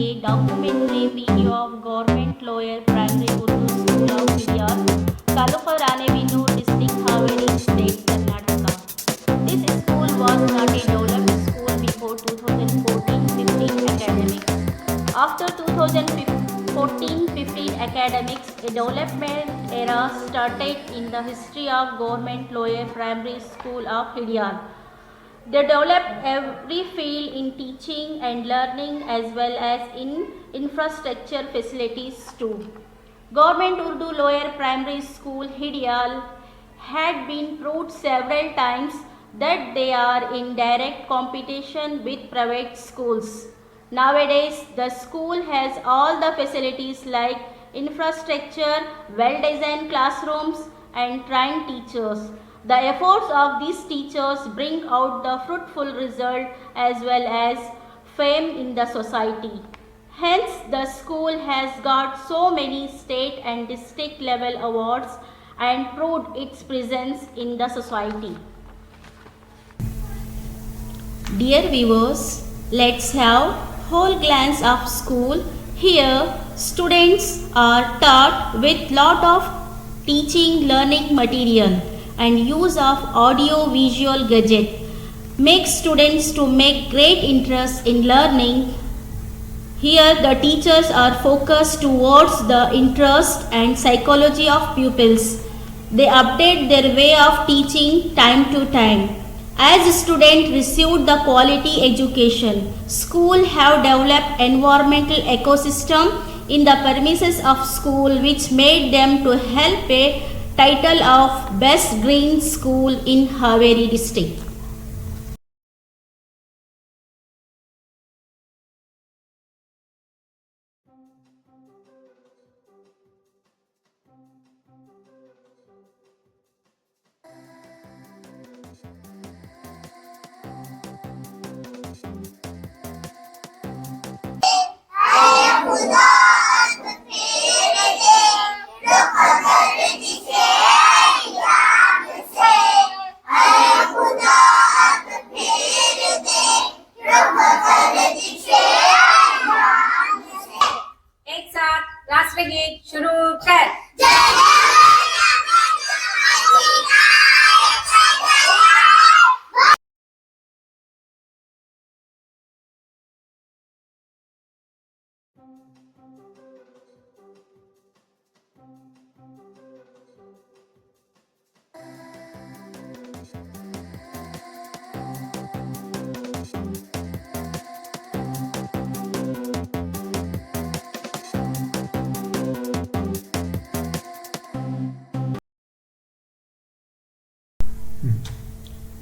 a documentary video of Government Lower Primary Urdu School of Hiryar, Taluka Ranebinu District, Haveri State, Karnataka. This school was not a developed school before 2014-15 academics. After 2014-15 academics, a development era started in the history of Government Lower Primary School of Hiryar. They developed every field in teaching and learning as well as in infrastructure facilities too. Government Urdu Lower Primary School Hidyal had been proved several times that they are in direct competition with private schools. Nowadays, the school has all the facilities like infrastructure, well-designed classrooms and trained teachers. The efforts of these teachers bring out the fruitful result as well as fame in the society. Hence, the school has got so many state and district level awards and proved its presence in the society. Dear viewers, let's have whole glance of school. Here, students are taught with lot of teaching learning material and use of audio visual gadget makes students to make great interest in learning. Here the teachers are focused towards the interest and psychology of pupils. They update their way of teaching time to time. As students received the quality education, school have developed environmental ecosystem in the premises of school which made them to help a title of Best Green School in Haveri district. एक साथ राष्ट्रगीत शुरू कर।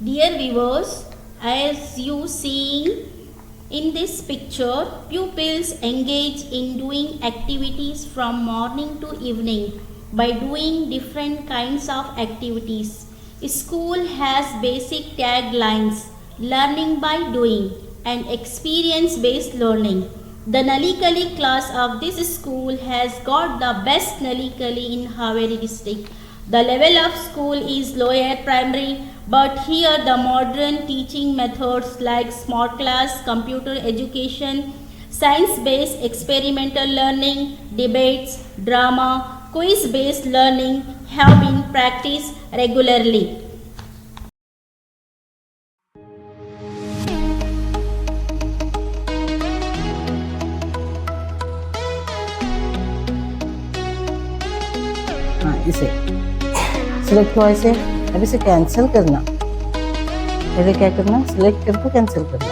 Dear viewers, as you see in this picture, pupils engage in doing activities from morning to evening by doing different kinds of activities. School has basic taglines, learning by doing and experience based learning. The Nalikali class of this school has got the best Nalikali in Haveri district. The level of school is lower primary, but here the modern teaching methods like smart class, computer education, science-based experimental learning, debates, drama, quiz-based learning have been practiced regularly. हाँ, इसे select हुआ इसे। अब इसे cancel करना, पहले क्या करना, सिलेक्ट करके कैंसिल करना।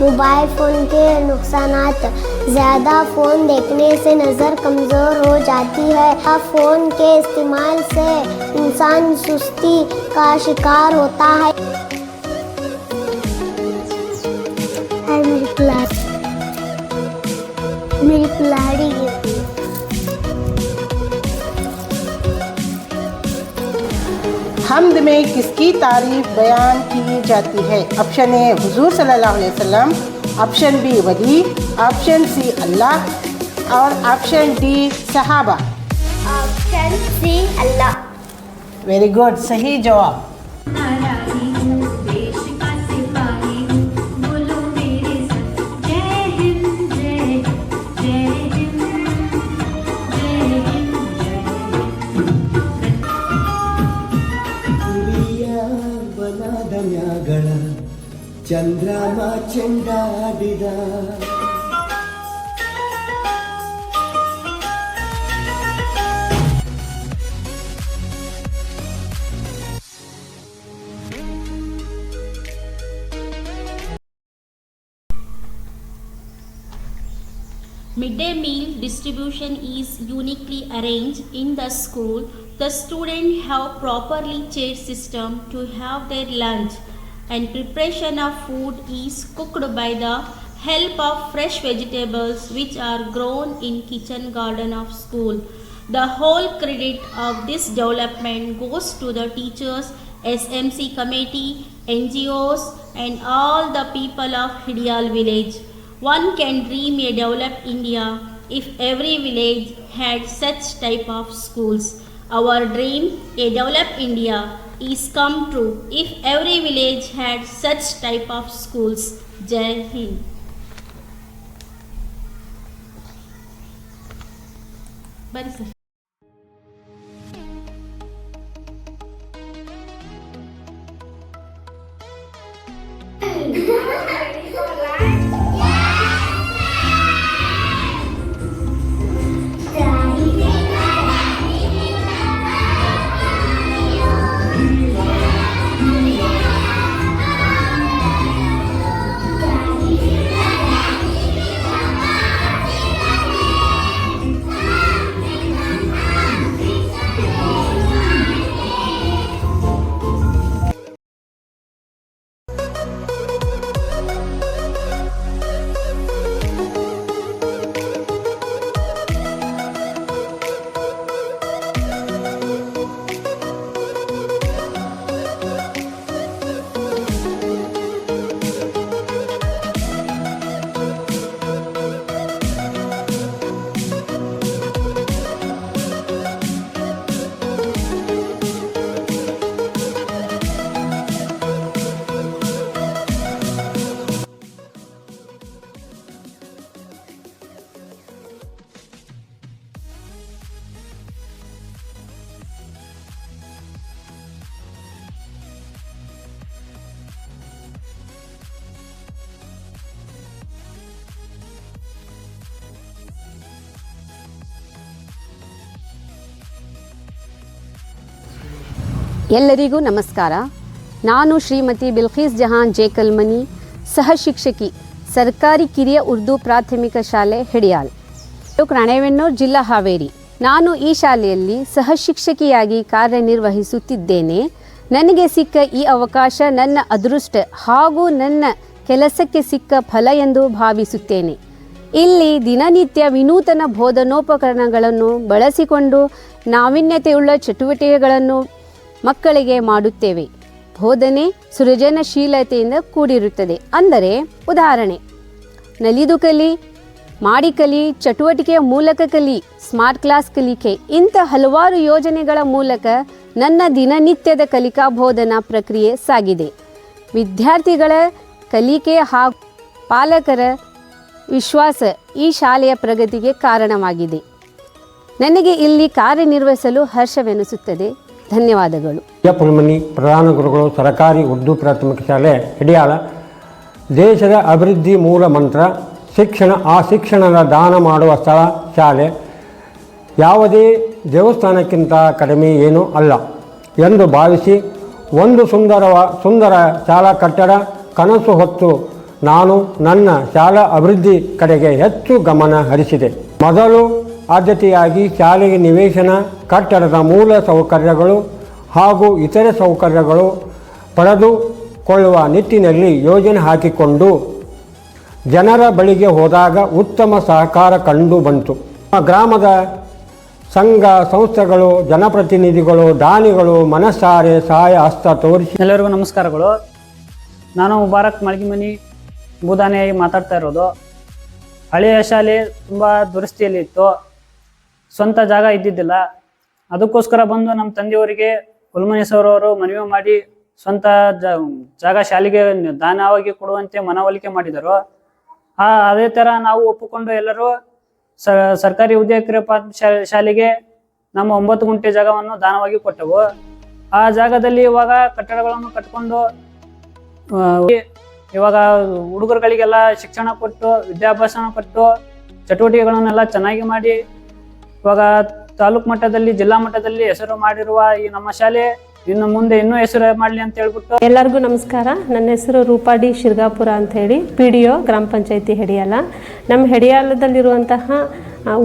मोबाइल फ़ोन के नुकसानात, ज़्यादा फ़ोन देखने से नज़र कमज़ोर हो जाती है। फ़ोन के इस्तेमाल से इंसान सुस्ती का शिकार होता है। मेरी कुल्हाड़ी हम्द में किसकी तारीफ बयान की जाती है? ऑप्शन ए हुजूर सल्लल्लाहु अलैहि वसल्लम, ऑप्शन बी वली, ऑप्शन सी अल्लाह, और ऑप्शन डी सहाबा। ऑप्शन सी अल्लाह। वेरी गुड, सही जवाब। ಚಂದ್ರಮ ಚೆಂಡಾಡಿದ Midday meal distribution is uniquely arranged in the school. The students have properly chaired system to have their lunch, and preparation of food is cooked by the help of fresh vegetables which are grown in kitchen garden of school. The whole credit of this development goes to the teachers, SMC committee, NGOs and all the people of Hidyal village. One can dream a developed India if every village had such type of schools. Our dream, a developed India, is come true if every village had such type of schools. Jai Hind. Bari sir. ಎಲ್ಲರಿಗೂ ನಮಸ್ಕಾರ. ನಾನು ಶ್ರೀಮತಿ ಬಿಲ್ಖೀಸ್ ಜಹಾನ್ ಜೇಕಲ್ಮನಿ, ಸಹ ಶಿಕ್ಷಕಿ, ಸರ್ಕಾರಿ ಕಿರಿಯ ಉರ್ದು ಪ್ರಾಥಮಿಕ ಶಾಲೆ ಹಿಡಿಯಾಲ್, ರಾಣೆಬೆನ್ನೂರು, ಜಿಲ್ಲಾ ಹಾವೇರಿ. ನಾನು ಈ ಶಾಲೆಯಲ್ಲಿ ಸಹ ಶಿಕ್ಷಕಿಯಾಗಿ ಕಾರ್ಯನಿರ್ವಹಿಸುತ್ತಿದ್ದೇನೆ. ನನಗೆ ಸಿಕ್ಕ ಈ ಅವಕಾಶ ನನ್ನ ಅದೃಷ್ಟ ಹಾಗೂ ನನ್ನ ಕೆಲಸಕ್ಕೆ ಸಿಕ್ಕ ಫಲ ಎಂದು ಭಾವಿಸುತ್ತೇನೆ. ಇಲ್ಲಿ ದಿನನಿತ್ಯ ವಿನೂತನ ಬೋಧನೋಪಕರಣಗಳನ್ನು ಬಳಸಿಕೊಂಡು ನಾವೀನ್ಯತೆಯುಳ್ಳ ಚಟುವಟಿಕೆಗಳನ್ನು ಮಕ್ಕಳಿಗೆ ಮಾಡುತ್ತೇವೆ. ಬೋಧನೆ ಸೃಜನಶೀಲತೆಯಿಂದ ಕೂಡಿರುತ್ತದೆ. ಅಂದರೆ ಉದಾಹರಣೆ, ನಲಿದು ಕಲಿ, ಮಾಡಿ ಕಲಿ, ಚಟುವಟಿಕೆಯ ಮೂಲಕ ಕಲಿ, ಸ್ಮಾರ್ಟ್ ಕ್ಲಾಸ್ ಕಲಿಕೆ, ಇಂಥ ಹಲವಾರು ಯೋಜನೆಗಳ ಮೂಲಕ ನನ್ನ ದಿನನಿತ್ಯದ ಕಲಿಕಾ ಬೋಧನಾ ಪ್ರಕ್ರಿಯೆ ಸಾಗಿದೆ. ವಿದ್ಯಾರ್ಥಿಗಳ ಕಲಿಕೆ ಹಾಗೂ ಪಾಲಕರ ವಿಶ್ವಾಸ ಈ ಶಾಲೆಯ ಪ್ರಗತಿಗೆ ಕಾರಣವಾಗಿದೆ. ನನಗೆ ಇಲ್ಲಿ ಕಾರ್ಯನಿರ್ವಹಿಸಲು ಹರ್ಷವೆನಿಸುತ್ತದೆ. ಧನ್ಯವಾದಗಳು. ಪುಲ್ಮನಿ, ಪ್ರಧಾನ ಗುರುಗಳು, ಸರ್ಕಾರಿ ಉರ್ದು ಪ್ರಾಥಮಿಕ ಶಾಲೆ ಹಿಡಿಯಾಳ. ದೇಶದ ಅಭಿವೃದ್ಧಿ ಮೂಲ ಮಂತ್ರ ಶಿಕ್ಷಣ. ಆ ಶಿಕ್ಷಣದ ದಾನ ಮಾಡುವ ಸ್ಥಳ ಶಾಲೆ. ಯಾವುದೇ ದೇವಸ್ಥಾನಕ್ಕಿಂತ ಕಡಿಮೆ ಏನೂ ಅಲ್ಲ ಎಂದು ಭಾವಿಸಿ ಒಂದು ಸುಂದರ ಶಾಲಾ ಕಟ್ಟಡ ಕನಸು ಹೊತ್ತು ನಾನು ನನ್ನ ಶಾಲಾ ಅಭಿವೃದ್ಧಿ ಕಡೆಗೆ ಹೆಚ್ಚು ಗಮನ ಹರಿಸಿದೆ. ಮೊದಲು ಆದ್ಯತೆಯಾಗಿ ಶಾಲೆಗೆ ನಿವೇಶನ, ಕಟ್ಟಡದ ಮೂಲ ಸೌಕರ್ಯಗಳು ಹಾಗೂ ಇತರೆ ಸೌಕರ್ಯಗಳು ಪಡೆದುಕೊಳ್ಳುವ ನಿಟ್ಟಿನಲ್ಲಿ ಯೋಜನೆ ಹಾಕಿಕೊಂಡು ಜನರ ಬಳಿಗೆ ಹೋದಾಗ ಉತ್ತಮ ಸಹಕಾರ ಕಂಡು ಬಂತು. ಗ್ರಾಮದ ಸಂಘ ಸಂಸ್ಥೆಗಳು, ಜನಪ್ರತಿನಿಧಿಗಳು, ದಾನಿಗಳು ಮನಸಾರೆ ಸಹಾಯ ಹಸ್ತ ತೋರಿಸಿ. ಎಲ್ಲರಿಗೂ ನಮಸ್ಕಾರಗಳು. ನಾನು ಮುಬಾರಕ್ ಮಳಗಿಮನಿ ಬೂದಾನೆಯಾಗಿ ಮಾತಾಡ್ತಾ ಇರೋದು. ಹಳೆಯ ಶಾಲೆ ತುಂಬ ದುರಸ್ತಿಯಲ್ಲಿ ಇತ್ತು, ಸ್ವಂತ ಜಾಗ ಇದ್ದಿದ್ದಿಲ್ಲ. ಅದಕ್ಕೋಸ್ಕರ ಬಂದು ನಮ್ಮ ತಂದೆಯವರಿಗೆ ಹುಲ್ಮನಿ ಸರ್ ಅವರು ಮನವಿ ಮಾಡಿ ಸ್ವಂತ ಜಾಗ ಶಾಲೆಗೆ ದಾನವಾಗಿ ಕೊಡುವಂತೆ ಮನವೊಲಿಕೆ ಮಾಡಿದರು. ಅದೇ ಥರ ನಾವು ಒಪ್ಪಿಕೊಂಡು ಎಲ್ಲರೂ ಸರ್ಕಾರಿ ಉದ್ಯೋಗ ಕಿರಿಯ ಪ್ರಾಥಮಿಕ ಶಾಲೆಗೆ ನಮ್ಮ 9 ಗುಂಟೆ ಜಾಗವನ್ನು ದಾನವಾಗಿ ಕೊಟ್ಟೆವು. ಆ ಜಾಗದಲ್ಲಿ ಇವಾಗ ಕಟ್ಟಡಗಳನ್ನು ಕಟ್ಕೊಂಡು ಇವಾಗ ಹುಡುಗರುಗಳಿಗೆಲ್ಲ ಶಿಕ್ಷಣ ಕೊಟ್ಟು ವಿದ್ಯಾಭ್ಯಾಸ ಕೊಟ್ಟು ಚಟುವಟಿಕೆಗಳನ್ನೆಲ್ಲ ಚೆನ್ನಾಗಿ ಮಾಡಿ ಇವಾಗ ತಾಲೂಕು ಮಟ್ಟದಲ್ಲಿ ಜಿಲ್ಲಾ ಮಟ್ಟದಲ್ಲಿ ಹೆಸರು ಮಾಡಿರುವ ಈ ನಮ್ಮ ಶಾಲೆ ಇನ್ನು ಮುಂದೆ ಇನ್ನೂ ಹೆಸರು ಮಾಡಲಿ ಅಂತ ಹೇಳ್ಬಿಟ್ಟು. ಎಲ್ಲರಿಗೂ ನಮಸ್ಕಾರ. ನನ್ನ ಹೆಸರು ರೂಪಾ ಡಿ ಶಿರ್ಗಾಪುರ ಅಂತ ಹೇಳಿ, PDO ಗ್ರಾಮ ಪಂಚಾಯತಿ ಹೆಡಿಯಾಲ. ನಮ್ಮ ಹೆಡಿಯಾಲದಲ್ಲಿರುವಂತಹ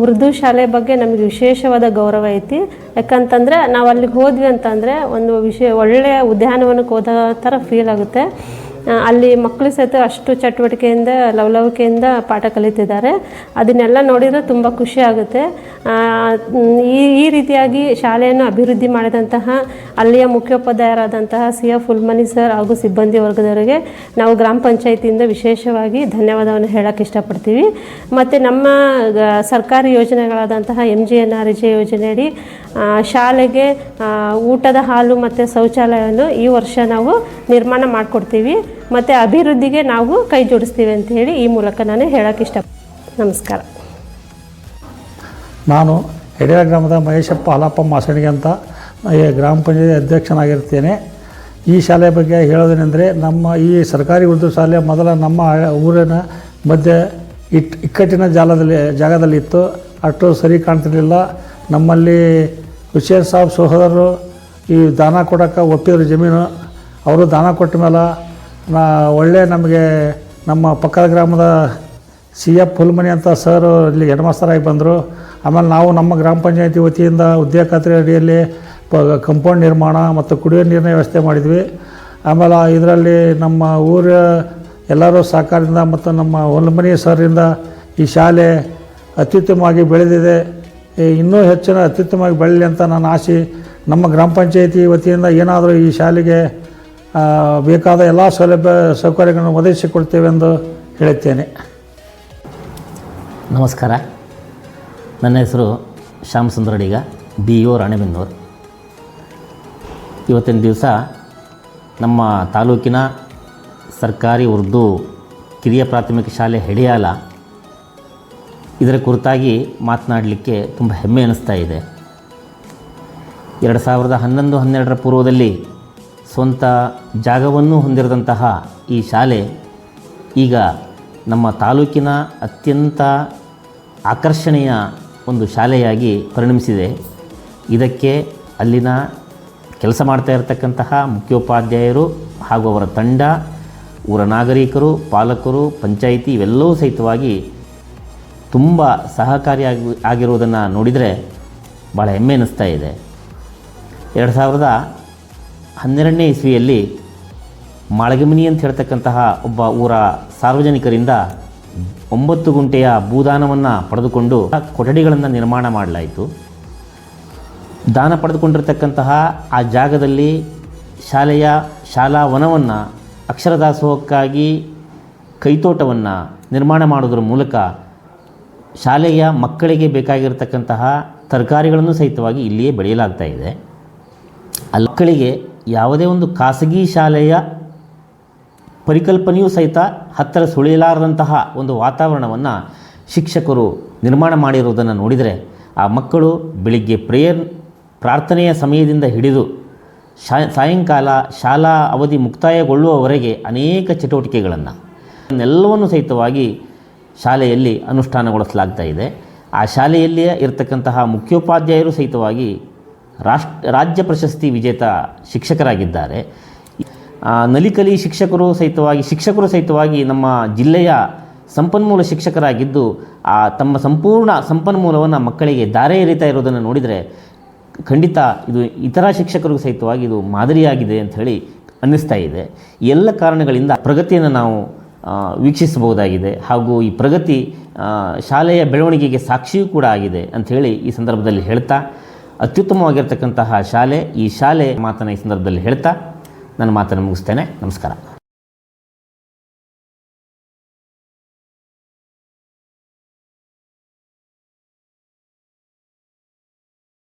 ಉರ್ದು ಶಾಲೆ ಬಗ್ಗೆ ನಮಗೆ ವಿಶೇಷವಾದ ಗೌರವ ಐತಿ. ಯಾಕಂತಂದರೆ ನಾವು ಅಲ್ಲಿಗೆ ಹೋದ್ವಿ ಅಂತಂದರೆ ಒಂದು ಒಳ್ಳೆಯ ಉದ್ಯಾನವನಕ್ಕೆ ಹೋದ ಥರ ಫೀಲ್ ಆಗುತ್ತೆ. ಅಲ್ಲಿ ಮಕ್ಕಳು ಸಹಿತ ಅಷ್ಟು ಚಟುವಟಿಕೆಯಿಂದ ಲವಲವಿಕೆಯಿಂದ ಪಾಠ ಕಲಿತಿದ್ದಾರೆ. ಅದನ್ನೆಲ್ಲ ನೋಡಿದರೆ ತುಂಬ ಖುಷಿ ಆಗುತ್ತೆ. ಈ ರೀತಿಯಾಗಿ ಶಾಲೆಯನ್ನು ಅಭಿವೃದ್ಧಿ ಮಾಡಿದಂತಹ ಅಲ್ಲಿಯ ಮುಖ್ಯೋಪಾಧ್ಯಾಯರಾದಂತಹ CF ಹುಲ್ಮನಿ ಸರ್ ಹಾಗೂ ಸಿಬ್ಬಂದಿ ವರ್ಗದವರಿಗೆ ನಾವು ಗ್ರಾಮ ಪಂಚಾಯತಿಯಿಂದ ವಿಶೇಷವಾಗಿ ಧನ್ಯವಾದವನ್ನು ಹೇಳೋಕ್ಕೆ ಇಷ್ಟಪಡ್ತೀವಿ. ಮತ್ತು ನಮ್ಮ ಸರ್ಕಾರಿ ಯೋಜನೆಗಳಾದಂತಹ MGNRJ ಯೋಜನೆಯಡಿ ಶಾಲೆಗೆ ಊಟದ ಹಾಲು ಮತ್ತು ಶೌಚಾಲಯವನ್ನು ಈ ವರ್ಷ ನಾವು ನಿರ್ಮಾಣ ಮಾಡಿಕೊಡ್ತೀವಿ ಮತ್ತು ಅಭಿವೃದ್ಧಿಗೆ ನಾವು ಕೈ ಜೋಡಿಸ್ತೀವಿ ಅಂತ ಹೇಳಿ ಈ ಮೂಲಕ ನಾನು ಹೇಳೋಕ್ಕೆ ನಮಸ್ಕಾರ. ನಾನು ಹೆಡಿಯಾಳ ಗ್ರಾಮದ ಮಹೇಶಪ್ಪ ಹಾಲಪ್ಪ ಮಾಸಣಿಗೆ ಅಂತ ಗ್ರಾಮ ಪಂಚಾಯತಿ ಅಧ್ಯಕ್ಷನಾಗಿರ್ತೇನೆ. ಈ ಶಾಲೆ ಬಗ್ಗೆ ಹೇಳೋದೇನೆಂದರೆ, ನಮ್ಮ ಈ ಸರ್ಕಾರಿ ಉರ್ದು ಶಾಲೆ ಮೊದಲ ನಮ್ಮ ಊರಿನ ಮಧ್ಯೆ ಇಕ್ಕಟ್ಟಿನ ಜಾಗದಲ್ಲಿ ಇತ್ತು. ಅಷ್ಟು ಸರಿ ಕಾಣ್ತಿರಲಿಲ್ಲ. ನಮ್ಮಲ್ಲಿ ಹುಸೇನ್ ಸಾಬ್ ಸಹೋದರರು ಈ ದಾನ ಕೊಡೋಕ್ಕೆ ಒಪ್ಪಿದ್ರು ಜಮೀನು. ಅವರು ದಾನ ಕೊಟ್ಟ ಮೇಲೆ ಒಳ್ಳೆ ನಮಗೆ ನಮ್ಮ ಪಕ್ಕದ ಗ್ರಾಮದ CF ಹುಲ್ಮನಿ ಅಂತ ಸರ್ ಇಲ್ಲಿ ಹೆಡ್ ಮಾಸ್ತರಾಗಿ ಬಂದರು. ಆಮೇಲೆ ನಾವು ನಮ್ಮ ಗ್ರಾಮ ಪಂಚಾಯತಿ ವತಿಯಿಂದ ಉದ್ಯೋಗ ಖಾತ್ರಿ ಅಡಿಯಲ್ಲಿ ಕಂಪೌಂಡ್ ನಿರ್ಮಾಣ ಮತ್ತು ಕುಡಿಯೋ ನೀರಿನ ವ್ಯವಸ್ಥೆ ಮಾಡಿದ್ವಿ. ಆಮೇಲೆ ಇದರಲ್ಲಿ ನಮ್ಮ ಊರ ಎಲ್ಲರೂ ಸಹಕಾರದಿಂದ ಮತ್ತು ನಮ್ಮ ಹುಲ್ಮನಿ ಸರಿಂದ ಈ ಶಾಲೆ ಅತ್ಯುತ್ತಮವಾಗಿ ಬೆಳೆದಿದೆ. ಇನ್ನೂ ಹೆಚ್ಚಿನ ಅತ್ಯುತ್ತಮವಾಗಿ ಬೆಳೀಲಿ ಅಂತ ನನ್ನ ಆಸೆ. ನಮ್ಮ ಗ್ರಾಮ ಪಂಚಾಯತಿ ವತಿಯಿಂದ ಏನಾದರೂ ಈ ಶಾಲೆಗೆ ಬೇಕಾದ ಎಲ್ಲ ಸೌಲಭ್ಯ ಸೌಕರ್ಯಗಳನ್ನು ಒದಗಿಸಿಕೊಡ್ತೇವೆ ಎಂದು ಹೇಳುತ್ತೇನೆ. ನಮಸ್ಕಾರ. ನನ್ನ ಹೆಸರು ಶ್ಯಾಮಸುಂದರ ಅಡಿಗ, BO ರಾಣೆಬೆನ್ನೂರು. ಇವತ್ತಿನ ದಿವಸ ನಮ್ಮ ತಾಲೂಕಿನ ಸರ್ಕಾರಿ ಉರ್ದು ಕಿರಿಯ ಪ್ರಾಥಮಿಕ ಶಾಲೆ ಹೆಡಿಯಾಲ ಇದರ ಕುರಿತಾಗಿ ಮಾತನಾಡಲಿಕ್ಕೆ ತುಂಬ ಹೆಮ್ಮೆ ಅನ್ನಿಸ್ತಾ ಇದೆ. 2011-12ರ ಪೂರ್ವದಲ್ಲಿ ಸ್ವಂತ ಜಾಗವನ್ನು ಹೊಂದಿರದಂತಹ ಈ ಶಾಲೆ ಈಗ ನಮ್ಮ ತಾಲೂಕಿನ ಅತ್ಯಂತ ಆಕರ್ಷಣೀಯ ಒಂದು ಶಾಲೆಯಾಗಿ ಪರಿಣಮಿಸಿದೆ. ಇದಕ್ಕೆ ಅಲ್ಲಿನ ಕೆಲಸ ಮಾಡ್ತಾ ಇರತಕ್ಕಂತಹ ಮುಖ್ಯೋಪಾಧ್ಯಾಯರು ಹಾಗೂ ಅವರ ತಂಡ, ಊರ ನಾಗರಿಕರು, ಪಾಲಕರು, ಪಂಚಾಯಿತಿ ಇವೆಲ್ಲವೂ ಸಹಿತವಾಗಿ ತುಂಬ ಆಗಿರುವುದನ್ನು ನೋಡಿದರೆ ಭಾಳ ಹೆಮ್ಮೆ ಅನ್ನಿಸ್ತಾ ಇದೆ. 2012ನೇ ಇಸ್ವಿಯಲ್ಲಿ ಮಾಳಗಮನಿ ಅಂತ ಹೇಳ್ತಕ್ಕಂತಹ ಒಬ್ಬ ಊರ ಸಾರ್ವಜನಿಕರಿಂದ 9 ಗುಂಟೆಯ ಭೂದಾನವನ್ನು ಪಡೆದುಕೊಂಡು ಕೊಠಡಿಗಳನ್ನು ನಿರ್ಮಾಣ ಮಾಡಲಾಯಿತು. ದಾನ ಪಡೆದುಕೊಂಡಿರ್ತಕ್ಕಂತಹ ಆ ಜಾಗದಲ್ಲಿ ಶಾಲಾ ವನವನ್ನು ಅಕ್ಷರದಾಸೋಹಕ್ಕಾಗಿ ಕೈತೋಟವನ್ನು ನಿರ್ಮಾಣ ಮಾಡೋದ್ರ ಮೂಲಕ ಶಾಲೆಯ ಮಕ್ಕಳಿಗೆ ಬೇಕಾಗಿರತಕ್ಕಂತಹ ತರಕಾರಿಗಳನ್ನು ಸಹಿತವಾಗಿ ಇಲ್ಲಿಯೇ ಬೆಳೆಯಲಾಗ್ತಾ ಇದೆ. ಅಲ್ಲಿ ಮಕ್ಕಳಿಗೆ ಯಾವುದೇ ಒಂದು ಖಾಸಗಿ ಶಾಲೆಯ ಪರಿಕಲ್ಪನೆಯೂ ಸಹಿತ ಹತ್ತಿರ ಸುಳಿಯಲಾರದಂತಹ ಒಂದು ವಾತಾವರಣವನ್ನು ಶಿಕ್ಷಕರು ನಿರ್ಮಾಣ ಮಾಡಿರುವುದನ್ನು ನೋಡಿದರೆ ಆ ಮಕ್ಕಳು ಬೆಳಿಗ್ಗೆ ಪ್ರಾರ್ಥನೆಯ ಸಮಯದಿಂದ ಹಿಡಿದು ಸಾಯಂಕಾಲ ಶಾಲಾ ಅವಧಿ ಮುಕ್ತಾಯಗೊಳ್ಳುವವರೆಗೆ ಅನೇಕ ಚಟುವಟಿಕೆಗಳನ್ನೆಲ್ಲವನ್ನು ಸಹಿತವಾಗಿ ಶಾಲೆಯಲ್ಲಿ ಅನುಷ್ಠಾನಗೊಳಿಸಲಾಗ್ತಾ ಇದೆ. ಆ ಶಾಲೆಯಲ್ಲಿಯೇ ಇರತಕ್ಕಂತಹ ಮುಖ್ಯೋಪಾಧ್ಯಾಯರು ಸಹಿತವಾಗಿ ರಾಜ್ಯ ಪ್ರಶಸ್ತಿ ವಿಜೇತ ಶಿಕ್ಷಕರಾಗಿದ್ದಾರೆ. ನಲಿಕಲಿ ಶಿಕ್ಷಕರು ಸಹಿತವಾಗಿ ನಮ್ಮ ಜಿಲ್ಲೆಯ ಸಂಪನ್ಮೂಲ ಶಿಕ್ಷಕರಾಗಿದ್ದು ತಮ್ಮ ಸಂಪೂರ್ಣ ಸಂಪನ್ಮೂಲವನ್ನು ಮಕ್ಕಳಿಗೆ ದಾರೆ ಎರಿತಾ ಇರೋದನ್ನು ನೋಡಿದರೆ ಖಂಡಿತ ಇದು ಇತರ ಶಿಕ್ಷಕರಿಗೂ ಸಹಿತವಾಗಿ ಇದು ಮಾದರಿಯಾಗಿದೆ ಅಂಥೇಳಿ ಅನ್ನಿಸ್ತಾ ಇದೆ. ಎಲ್ಲ ಕಾರಣಗಳಿಂದ ಪ್ರಗತಿಯನ್ನು ನಾವು ವೀಕ್ಷಿಸಬಹುದಾಗಿದೆ ಹಾಗೂ ಈ ಪ್ರಗತಿ ಶಾಲೆಯ ಬೆಳವಣಿಗೆಗೆ ಸಾಕ್ಷಿಯೂ ಕೂಡ ಆಗಿದೆ ಅಂಥೇಳಿ ಈ ಸಂದರ್ಭದಲ್ಲಿ ಹೇಳ್ತಾ, ಅತ್ಯುತ್ತಮವಾಗಿರ್ತಕ್ಕಂತಹ ಶಾಲೆ ಈ ಶಾಲೆ ಮಾತನ್ನು ಈ ಸಂದರ್ಭದಲ್ಲಿ ಹೇಳ್ತಾ ನನ್ನ ಮಾತನ್ನು ಮುಗಿಸ್ತೇನೆ. ನಮಸ್ಕಾರ.